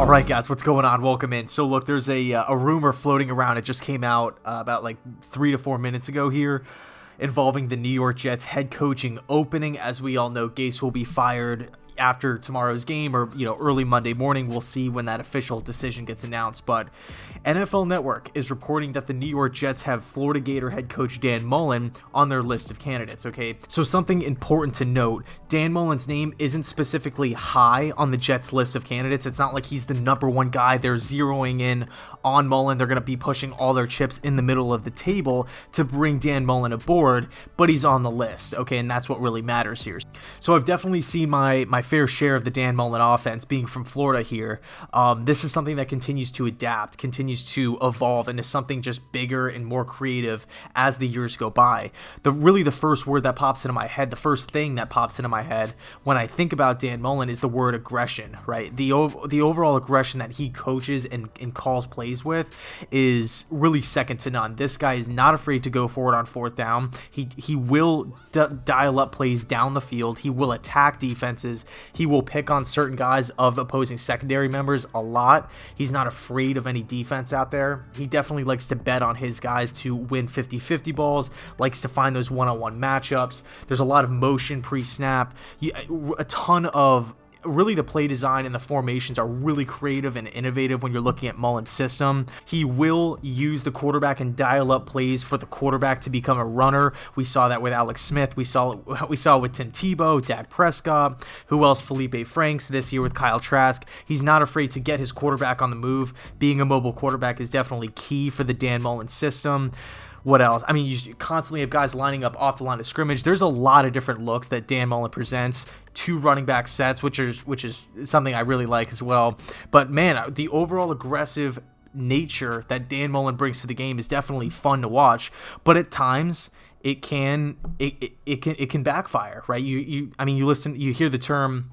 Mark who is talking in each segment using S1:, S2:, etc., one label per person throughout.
S1: All right, guys, what's going on? Welcome in. So, look, there's a rumor floating around. It just came out about like 3 to 4 minutes ago here, involving the New York Jets head coaching opening. As we all know, Gase will be fired after tomorrow's game, or early Monday morning. We'll see when that official decision gets announced. But NFL Network is reporting that the New York Jets have Florida Gator head coach Dan Mullen on their list of candidates. Okay, so something important to note: Dan Mullen's name isn't specifically high on the Jets list of candidates. It's not like he's the number one guy. They're zeroing in on Mullen. They're going to be pushing all their chips in the middle of the table to bring Dan Mullen aboard, but he's on the list. Okay, and that's what really matters here. So I've definitely seen my fair share of the Dan Mullen offense, being from Florida here. This is something that continues to adapt, continues to evolve into something just bigger and more creative as the years go by. The first word that pops into my head, the first thing that pops into my head when I think about Dan Mullen is the word aggression, right? The overall aggression that he coaches and calls plays with is really second to none. This guy is not afraid to go forward on fourth down. He will dial up plays down the field. He will attack defenses. He will pick on certain guys of opposing secondary members a lot. He's not afraid of any defense out there. He definitely likes to bet on his guys to win 50-50 balls, likes to find those one-on-one matchups. There's a lot of motion pre-snap, a ton of really the play design and the formations are really creative and innovative when you're looking at Mullen's system. He will use the quarterback and dial up plays for the quarterback to become a runner. We saw that with Alex Smith. We saw it with Tim Tebow, Dak Prescott. Who else? Felipe Franks this year with Kyle Trask. He's not afraid to get his quarterback on the move. Being a mobile quarterback is definitely key for the Dan Mullen system. What else? I mean, you constantly have guys lining up off the line of scrimmage. There's a lot of different looks that Dan Mullen presents. 2 running back sets, which is something I really like as well. But man, the overall aggressive nature that Dan Mullen brings to the game is definitely fun to watch. But at times, it can backfire, right? You hear the term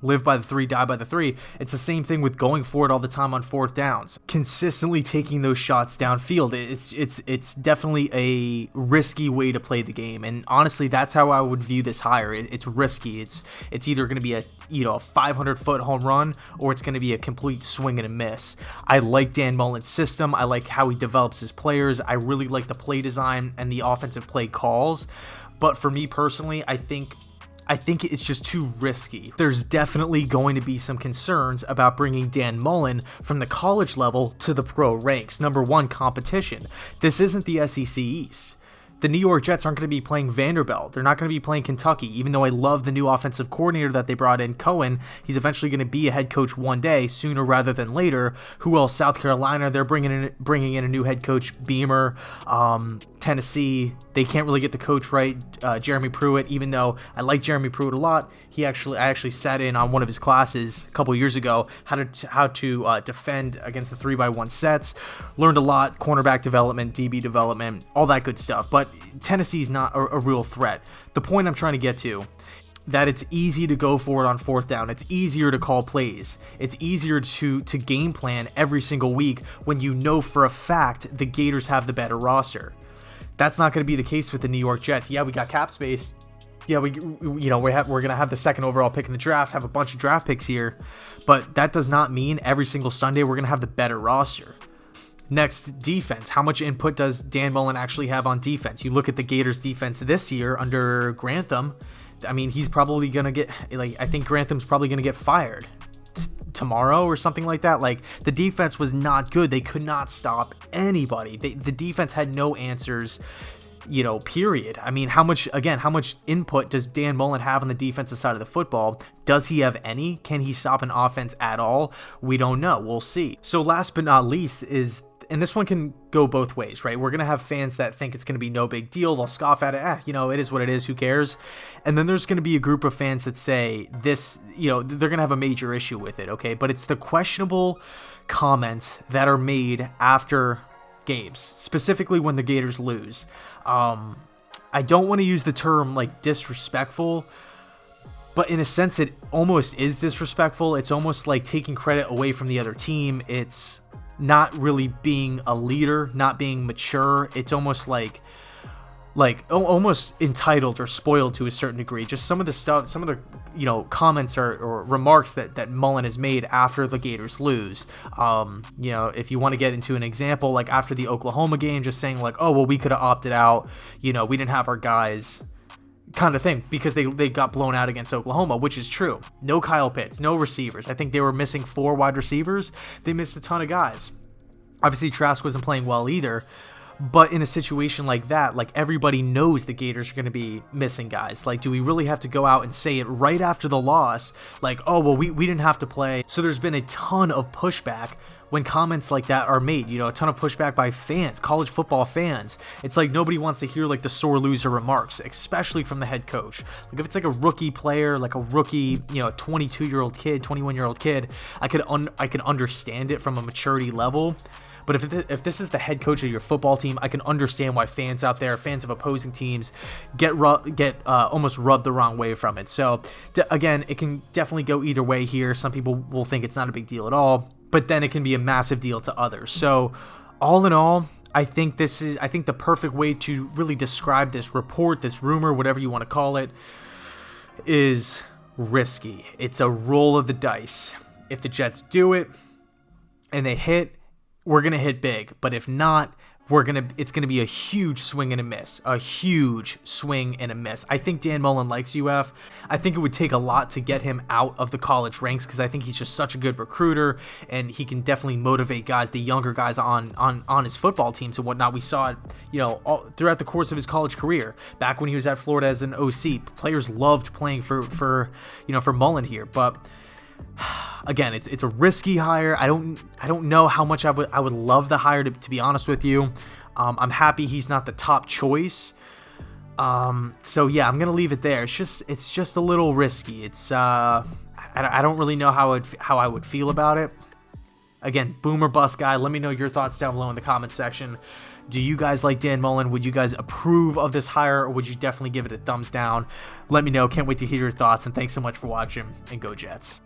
S1: live by the 3, die by the 3. It's the same thing with going forward all the time on fourth downs, consistently taking those shots downfield. It's definitely a risky way to play the game, and honestly, that's how I would view this hire. It's risky. It's either going to be a 500-foot home run, or it's going to be a complete swing and a miss. I like Dan Mullen's system. I like how he develops his players. I really like the play design and the offensive play calls. But for me personally, I think it's just too risky. There's definitely going to be some concerns about bringing Dan Mullen from the college level to the pro ranks. Number one, competition. This isn't the SEC East. The New York Jets aren't going to be playing Vanderbilt. They're not going to be playing Kentucky, even though I love the new offensive coordinator that they brought in, Cohen. He's eventually going to be a head coach one day, sooner rather than later. Who else? South Carolina, they're bringing in a new head coach, Beamer. Tennessee, they can't really get the coach right, Jeremy Pruitt, even though I like Jeremy Pruitt a lot. I actually sat in on one of his classes a couple years ago, how to defend against the 3x1 sets. Learned a lot, cornerback development, DB development, all that good stuff. But Tennessee's not a real threat. The point I'm trying to get to, that it's easy to go forward on fourth down. It's easier to call plays. It's easier to game plan every single week when you know for a fact the Gators have the better roster. That's not going to be the case with the New York Jets. Yeah, we got cap space. Yeah, we're going to have the second overall pick in the draft, have a bunch of draft picks here, but that does not mean every single Sunday we're going to have the better roster. Next, defense. How much input does Dan Mullen actually have on defense? You look at the Gators defense this year under Grantham. I mean, he's probably going to get, I think Grantham's probably going to get fired tomorrow or something like that. The defense was not good. They could not stop anybody. The defense had no answers, period. I mean, how much input does Dan Mullen have on the defensive side of the football? Does he have any? Can he stop an offense at all? We don't know. We'll see. So last but not least is, and this one can go both ways, right? We're going to have fans that think it's going to be no big deal. They'll scoff at it. It is what it is. Who cares? And then there's going to be a group of fans that say this, they're going to have a major issue with it, okay? But it's the questionable comments that are made after games, specifically when the Gators lose. I don't want to use the term disrespectful, but in a sense, it almost is disrespectful. It's almost like taking credit away from the other team. It's not really being a leader, not being mature. It's almost like like almost entitled or spoiled to a certain degree. Just some of the stuff, some of the comments or remarks that Mullen has made after the Gators lose. If you want to get into an example, like after the Oklahoma game, just saying like, oh well, we could have opted out. We didn't have our guys, kind of thing, because they got blown out against Oklahoma, which is true. No Kyle Pitts, no receivers. I think they were missing 4 wide receivers. They missed a ton of guys. Obviously, Trask wasn't playing well either. But in a situation like that, like everybody knows the Gators are going to be missing guys. Like, do we really have to go out and say it right after the loss? Like, oh, well, we didn't have to play. So there's been a ton of pushback when comments like that are made, a ton of pushback by fans, college football fans. It's like nobody wants to hear like the sore loser remarks, especially from the head coach. Like if it's like a rookie player, like a rookie, 22-year-old kid, 21-year-old kid, I could understand it from a maturity level. But if this is the head coach of your football team, I can understand why fans out there, fans of opposing teams, get almost rubbed the wrong way from it. So again, it can definitely go either way here. Some people will think it's not a big deal at all, but then it can be a massive deal to others. So all in all, I think the perfect way to really describe this report, this rumor, whatever you want to call it, is risky. It's a roll of the dice. If the Jets do it and they hit, we're going to hit big. But if not, it's going to be a huge swing and a miss. A huge swing and a miss. I think Dan Mullen likes UF. I think it would take a lot to get him out of the college ranks because I think he's just such a good recruiter and he can definitely motivate guys, the younger guys on his football teams and whatnot. We saw it, all throughout the course of his college career. Back when he was at Florida as an OC, players loved playing for Mullen here. But again, it's a risky hire. I don't know how much I would love the hire, to be honest with you. I'm happy he's not the top choice. So yeah, I'm gonna leave it there. It's just a little risky. I don't really know how I would feel about it. Again, boom or bust guy. Let me know your thoughts down below in the comments section. Do you guys like Dan Mullen? Would you guys approve of this hire, or would you definitely give it a thumbs down? Let me know. Can't wait to hear your thoughts, and thanks so much for watching, and go Jets.